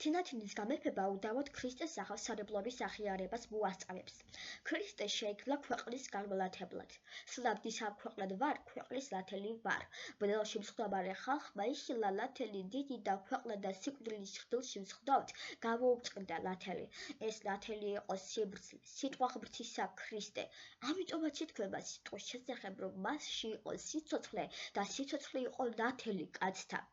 თინათინის გამეფება უდავოდ ქრისტეს ახალსარებლობის აღიარებას მოასწავებს. ქრისტე შეიქმნა ქვეყნის განმლათებლად. სლავდის ამ ქვეყნად ვარ, ქვეყნის ლათელი ვარ. ბრძოლაში მსხვდომარე ხალხმა იხილა ლათელი დიდი და ქვეყნა და სიკვდილის ხდილში მსხვდომთ გამოუწყდა ლათელი. ეს ლათელი იყო სიბრძნე, სიტყვა ღმრთისა ქრისტე. ამიტომაც ითქვება სიტყვის შესახებ, რომ მასში იყო სიცოცხლე და სიცოცხლე იყო ლათელი კაცთა.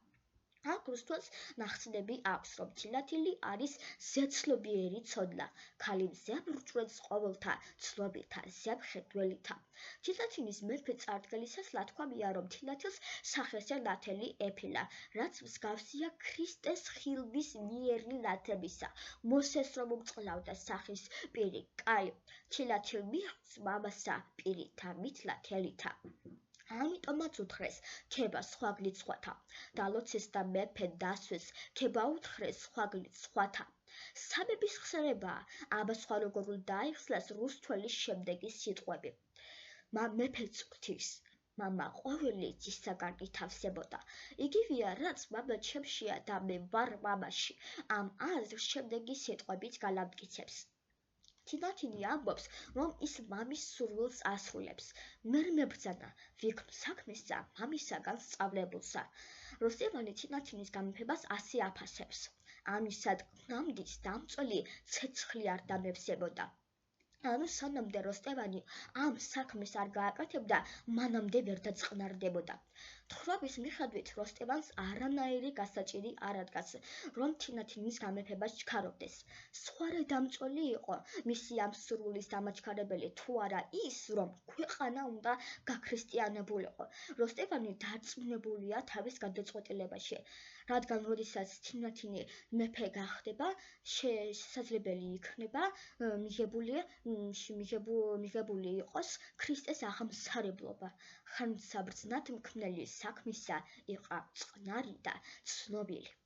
აქ რუსთველს ნახსნები აქვს, რომ თინათილი არის ზეცნობიერი ცოდნა, ქალი მზემ რჭვრენს ყოველთა, ცნობილთა, ზემხედველითა. თინათინის მეფე წარდგენისას ლათქვამია, რომ თინათილს სახესე ლათელი ეფილა, რაც მსგავსია ქრისტეს ხილვის მიერი ლათებისა. მოსეს რომ უმწყლავდა სახის პირი, კაი, თინათილ მიხვს მამასა პირითა, მით ლათელითა. ამიტომაც უთხრეს ქება სხვაგლით სხვათა, დალოცეს და მეფე დასვეს, ქება უთხრეს სხვაგლით სხვათა. სამების ხსენებაა, აბა სხვა როგორ დაიხსნას რუსთველის შემდეგი სიტყვები. მეფე წვრთის, მამა ყოველი ძისაგან ითავსებოდა. იგივეა, რაც მამა ჩემშია და მე ვარ მამაში. ამ აზრს შემდეგი სიტყვებით გალამტკიცებს. თინათინი ამბობს, რომ ის მამის სურვილს ასრულებს. მერ მებრძანა, ვიქმ საქმესა მამისაგან სწავლებულსა. როსტევანი თინათინის გამეფებას ასე აფასებს. ამისად ნამდვილ დამწველი ცეცხლი არ დამევსებოდა. ანუ სანამდე როსტევანი ამ საქმეს არ გააკეთებდა, მანამდე ვერ დაწყნარდებოდა. თხრობის მიხედვით როსტევანს არანაირი გასაჭირი არ ადგას, რომ თინათინის გამეფებას ჩქარობდეს. სხვა რა დამწველი იყო მისი ამ სურვილის დამაჩქარებელი, თუ არა ის, რომ ქვეყანა უნდა გაქრისტიანებულიყო. როსტევანი დარწმუნებულია თავის გადაწყვეტილებაში, რადგან როდესაც თინათინი მეფე გახდება, შესაძლებელი იქნება მიღებული იყოს ქრისტეს აღმსარებლობა. ხანსაბრძნად მქმნელი საქმისა იყო წყნარი და ცნობილი.